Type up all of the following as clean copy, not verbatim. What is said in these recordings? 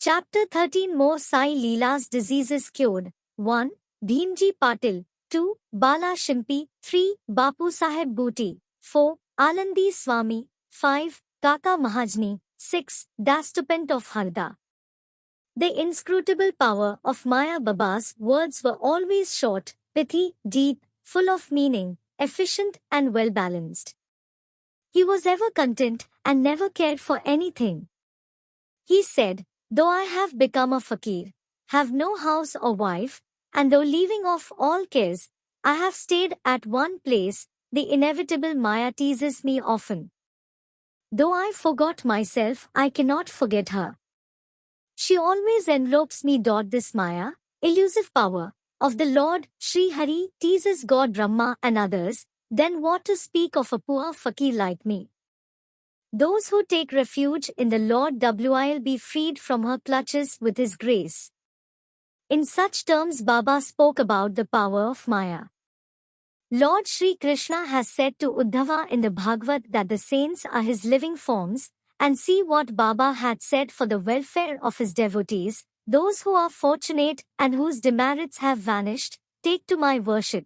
Chapter 13 More Sai Leelas Diseases Cured. 1. Bhimji Patil. 2. Bala Shimpi. 3. Bapusaheb Booty. 4. Alandi Swami. 5. Kaka Mahajani. 6. Dastopant of Harda. The inscrutable power of Maya Baba's words were always short, pithy, deep, full of meaning, efficient and well-balanced. He was ever content and never cared for anything. He said, "Though I have become a fakir, have no house or wife, and though leaving off all cares, I have stayed at one place, the inevitable Maya teases me often. Though I forgot myself, I cannot forget her. She always envelopes me. This Maya, elusive power, of the Lord, Sri Hari, teases God Brahma and others, then what to speak of a poor fakir like me? Those who take refuge in the Lord will be freed from her clutches with His grace." In such terms Baba spoke about the power of Maya. Lord Sri Krishna has said to Uddhava in the Bhagavad that the saints are His living forms, and see what Baba had said for the welfare of His devotees, those who are fortunate and whose demerits have vanished, take to my worship.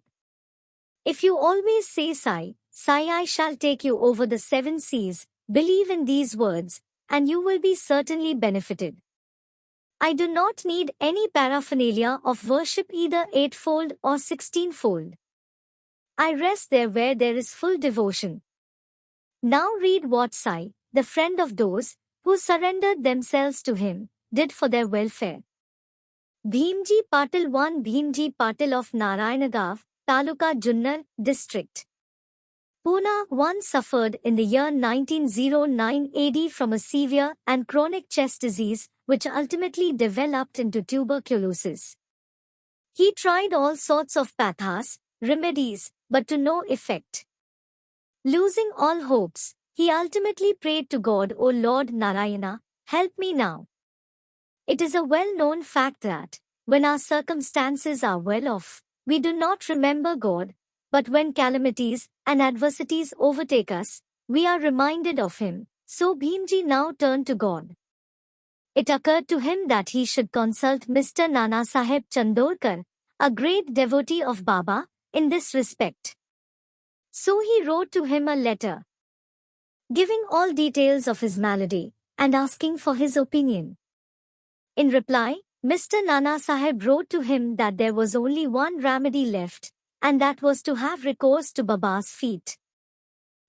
If you always say Sai, Sai, I shall take you over the 7 seas, believe in these words, and you will be certainly benefited. I do not need any paraphernalia of worship either 8-fold or 16-fold. I rest there where there is full devotion. Now read what Sai, the friend of those who surrendered themselves to him, did for their welfare. Bhimji Patil. 1. Bhimji Patil of Narayanagav, Taluka Junnar, District, Pune, once suffered in the year 1909 AD from a severe and chronic chest disease which ultimately developed into tuberculosis. He tried all sorts of pathas, remedies, but to no effect. Losing all hopes, he ultimately prayed to God, "O Lord Narayana, help me now." It is a well-known fact that, when our circumstances are well off, we do not remember God, but when calamities and adversities overtake us, we are reminded of Him. So Bhimji now turned to God. It occurred to him that he should consult Mr. Nanasaheb Chandorkar, a great devotee of Baba, in this respect. So he wrote to him a letter, giving all details of his malady, and asking for his opinion. In reply, Mr. Nanasaheb wrote to him that there was only one remedy left, and that was to have recourse to Baba's feet.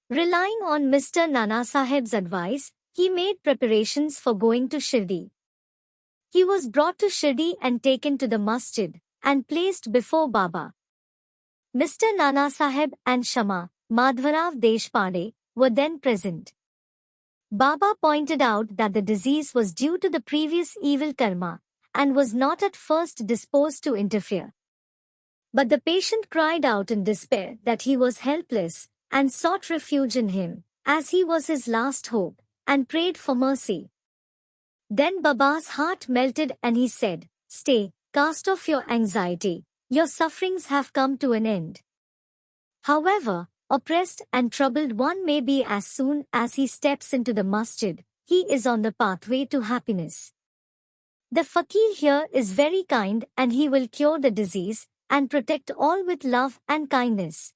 Relying on Mr. Nanasaheb's advice, he made preparations for going to Shirdi. He was brought to Shirdi and taken to the masjid, and placed before Baba. Mr. Nanasaheb and Shama, Madhvarav Deshpande, were then present. Baba pointed out that the disease was due to the previous evil karma, and was not at first disposed to interfere. But the patient cried out in despair that he was helpless, and sought refuge in him, as he was his last hope, and prayed for mercy. Then Baba's heart melted and he said, "Stay, cast off your anxiety, your sufferings have come to an end." However oppressed and troubled one may be, as soon as he steps into the masjid, he is on the pathway to happiness. The fakir here is very kind, and he will cure the disease, and protect all with love and kindness.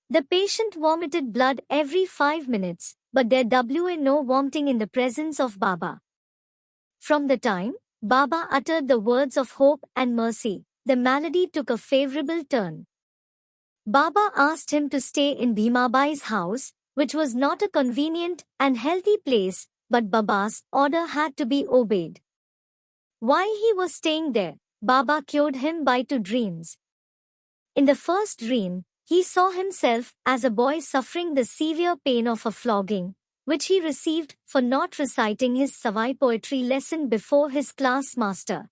The patient vomited blood every 5 minutes, but there was no vomiting in the presence of Baba. From the time Baba uttered the words of hope and mercy, the malady took a favorable turn. Baba asked him to stay in Bhimabai's house, which was not a convenient and healthy place, but Baba's order had to be obeyed. While he was staying there, Baba cured him by 2 dreams. In the first dream, he saw himself as a boy suffering the severe pain of a flogging, which he received for not reciting his Savai poetry lesson before his class master.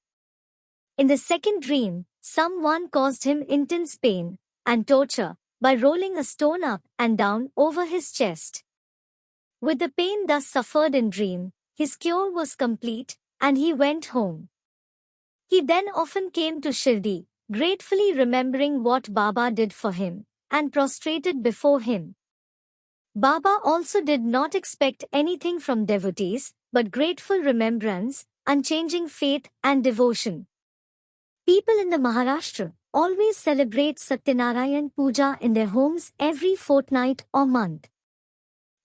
In the second dream, someone caused him intense pain and torture by rolling a stone up and down over his chest. With the pain thus suffered in dream, his cure was complete, and he went home. He then often came to Shirdi, gratefully remembering what Baba did for him, and prostrated before him. Baba also did not expect anything from devotees, but grateful remembrance, unchanging faith and devotion. People in the Maharashtra always celebrate Satyanarayan Puja in their homes every fortnight or month.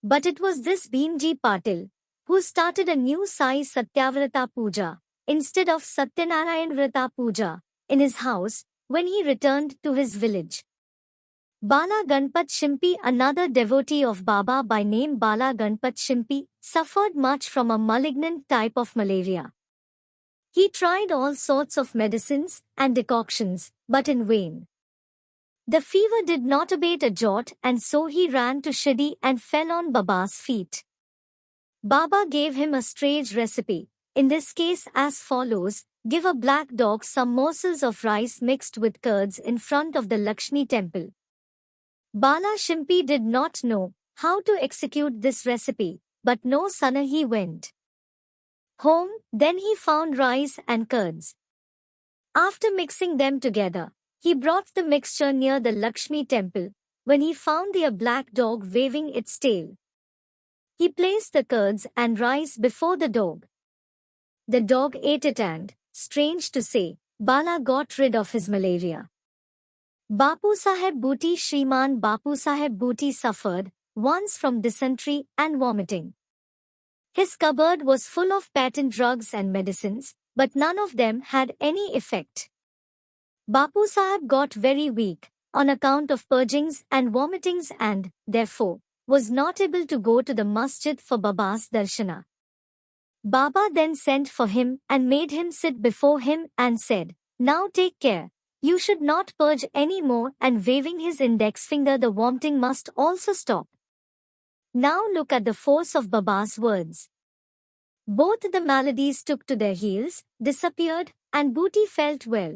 But it was this Bhimji Patil who started a new Sai Satyavrata Puja instead of Satyanarayan Vrata Puja in his house when he returned to his village. Bala Shimpi, another devotee of Baba by name Bala Shimpi, suffered much from a malignant type of malaria. He tried all sorts of medicines and decoctions, but in vain. The fever did not abate a jot, and so he ran to Shirdi and fell on Baba's feet. Baba gave him a strange recipe, in this case as follows: give a black dog some morsels of rice mixed with curds in front of the Lakshmi temple. Bala Shimpi did not know how to execute this recipe, but no sooner he went home, then he found rice and curds. After mixing them together, he brought the mixture near the Lakshmi temple, when he found the black dog waving its tail. He placed the curds and rice before the dog. The dog ate it and, strange to say, Bala got rid of his malaria. Bapusaheb Booty Shriman Bapusaheb Booty suffered once from dysentery and vomiting. His cupboard was full of patent drugs and medicines, but none of them had any effect. Bapusaheb got very weak on account of purgings and vomitings and, therefore, was not able to go to the masjid for Baba's darshana. Baba then sent for him and made him sit before him and said, "Now take care, you should not purge any more," and waving his index finger, the vomiting must also stop. Now look at the force of Baba's words. Both the maladies took to their heels, disappeared, and Booty felt well.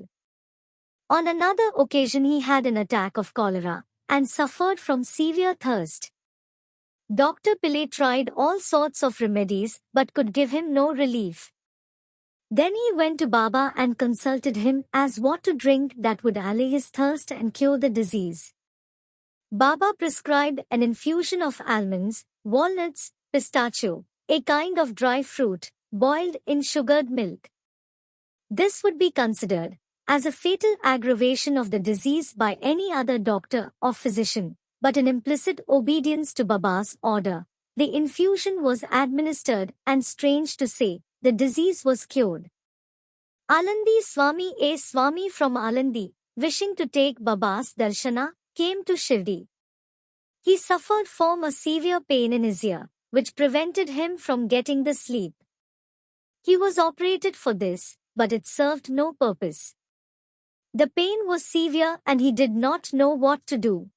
On another occasion he had an attack of cholera, and suffered from severe thirst. Dr. Pillai tried all sorts of remedies, but could give him no relief. Then he went to Baba and consulted him as what to drink that would allay his thirst and cure the disease. Baba prescribed an infusion of almonds, walnuts, pistachio, a kind of dry fruit, boiled in sugared milk. This would be considered as a fatal aggravation of the disease by any other doctor or physician, but in implicit obedience to Baba's order, the infusion was administered and, strange to say, the disease was cured. Alandi Swami, a Swami from Alandi, wishing to take Baba's darshana, came to Shirdi. He suffered from a severe pain in his ear, which prevented him from getting the sleep. He was operated for this, but it served no purpose. The pain was severe and he did not know what to do.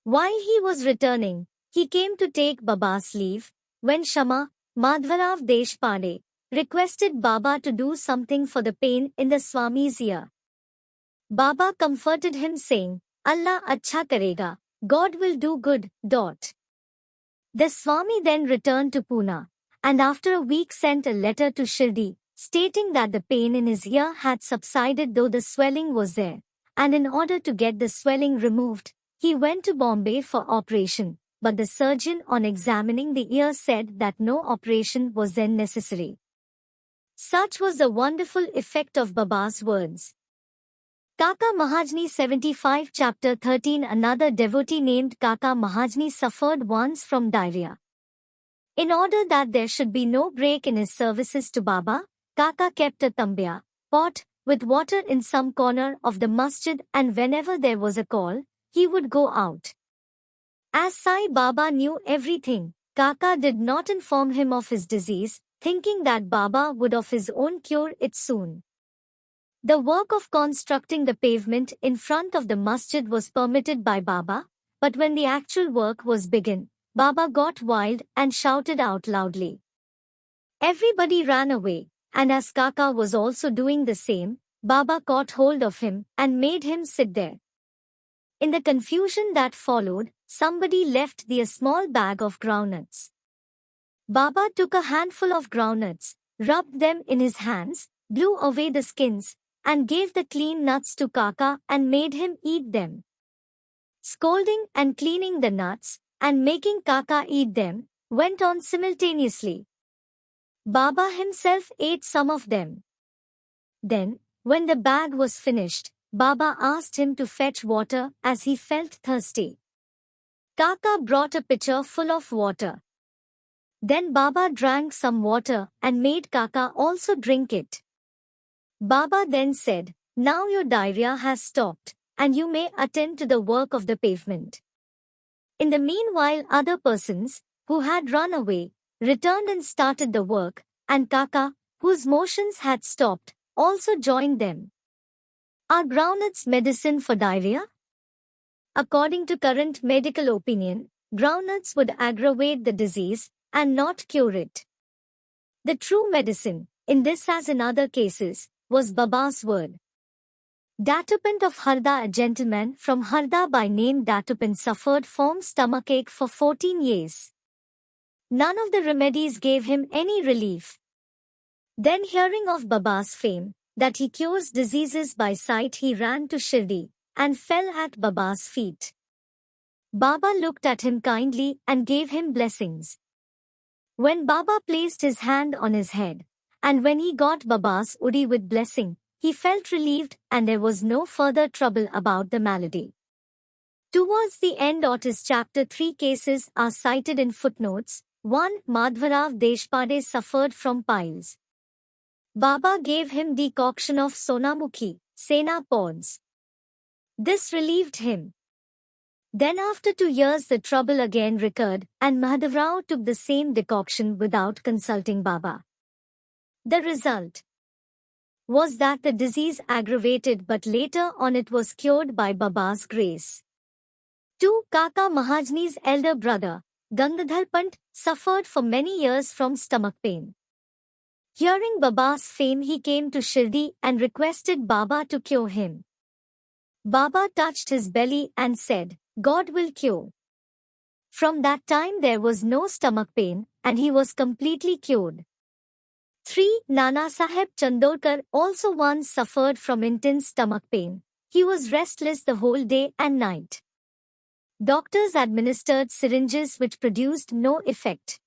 While he was returning, he came to take Baba's leave, when Shama, Madhvarav Deshpande, requested Baba to do something for the pain in the Swami's ear. Baba comforted him saying, "Allah achha karega, God will do good." The Swami then returned to Pune, and after a week sent a letter to Shirdi, stating that the pain in his ear had subsided though the swelling was there, and in order to get the swelling removed, he went to Bombay for operation, but the surgeon on examining the ear said that no operation was then necessary. Such was the wonderful effect of Baba's words. Kaka Mahajani 75 Chapter 13. Another devotee named Kaka Mahajani suffered once from diarrhea. In order that there should be no break in his services to Baba, Kaka kept a tambia pot with water in some corner of the masjid, and whenever there was a call, he would go out. As Sai Baba knew everything, Kaka did not inform him of his disease, thinking that Baba would of his own cure it soon. The work of constructing the pavement in front of the masjid was permitted by Baba, but when the actual work was begun, Baba got wild and shouted out loudly. Everybody ran away, and as Kaka was also doing the same, Baba caught hold of him and made him sit there. In the confusion that followed, somebody left a small bag of groundnuts. Baba took a handful of groundnuts, rubbed them in his hands, blew away the skins, and gave the clean nuts to Kaka and made him eat them. Scolding and cleaning the nuts, and making Kaka eat them, went on simultaneously. Baba himself ate some of them. Then, when the bag was finished, Baba asked him to fetch water as he felt thirsty. Kaka brought a pitcher full of water. Then Baba drank some water and made Kaka also drink it. Baba then said, "Now your diarrhea has stopped, and you may attend to the work of the pavement." In the meanwhile, other persons, who had run away, returned and started the work, and Kaka, whose motions had stopped, also joined them. Are groundnuts medicine for diarrhea? According to current medical opinion, groundnuts would aggravate the disease and not cure it. The true medicine, in this as in other cases, was Baba's word. Dastopant of Harda, a gentleman from Harda by name Dastopant, suffered from stomachache for 14 years. None of the remedies gave him any relief. Then, hearing of Baba's fame, that he cures diseases by sight, he ran to Shirdi and fell at Baba's feet. Baba looked at him kindly and gave him blessings. When Baba placed his hand on his head, and when he got Baba's udi with blessing, he felt relieved and there was no further trouble about the malady. Towards the end of his chapter, 3 cases are cited in footnotes. 1. Madhvarav Deshpande suffered from piles. Baba gave him decoction of Sonamukhi, Sena pods. This relieved him. Then after 2 years the trouble again recurred, and Madhavrao took the same decoction without consulting Baba. The result was that the disease aggravated, but later on it was cured by Baba's grace. 2. Kaka, Mahajani's elder brother, Gangadharpant, suffered for many years from stomach pain. Hearing Baba's fame, he came to Shirdi and requested Baba to cure him. Baba touched his belly and said, "God will cure." From that time there was no stomach pain, and he was completely cured. 3. Nanasaheb Chandorkar also once suffered from intense stomach pain. He was restless the whole day and night. Doctors administered syringes which produced no effect.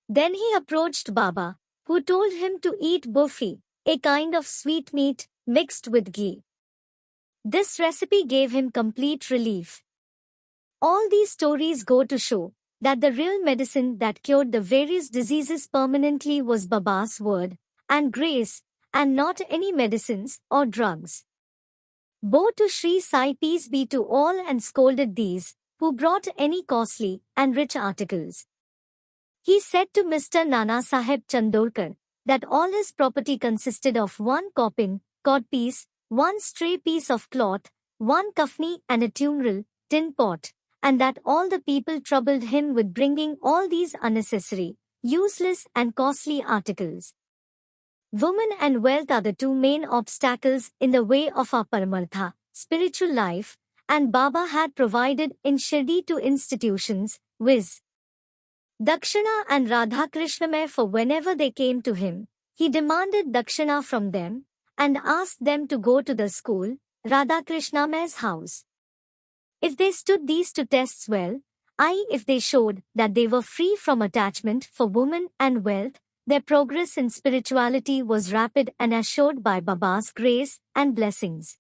Then he approached Baba, who told him to eat burfi, a kind of sweetmeat mixed with ghee. This recipe gave him complete relief. All these stories go to show that the real medicine that cured the various diseases permanently was Baba's word and grace, and not any medicines or drugs. Bow to Sri Sai, peace be to all, and scolded these who brought any costly and rich articles. He said to Mr. Nanasaheb Chandorkar that all his property consisted of 1 coppin, codpiece, 1 stray piece of cloth, 1 kafni and a tumeral, tin pot, and that all the people troubled him with bringing all these unnecessary, useless and costly articles. Women and wealth are the 2 main obstacles in the way of our paramartha, spiritual life, and Baba had provided in Shirdi 2 institutions, viz. Dakshina and Radhakrishnamay, for whenever they came to him, he demanded Dakshina from them and asked them to go to the school, Radhakrishnamaya's house. If they stood these 2 tests well, i.e., if they showed that they were free from attachment for women and wealth, their progress in spirituality was rapid and assured by Baba's grace and blessings.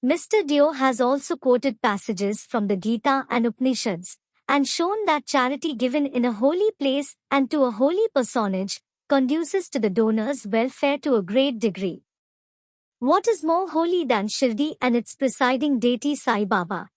Mr. Dio has also quoted passages from the Gita and Upanishads, and shown that charity given in a holy place and to a holy personage conduces to the donor's welfare to a great degree. What is more holy than Shirdi and its presiding deity Sai Baba?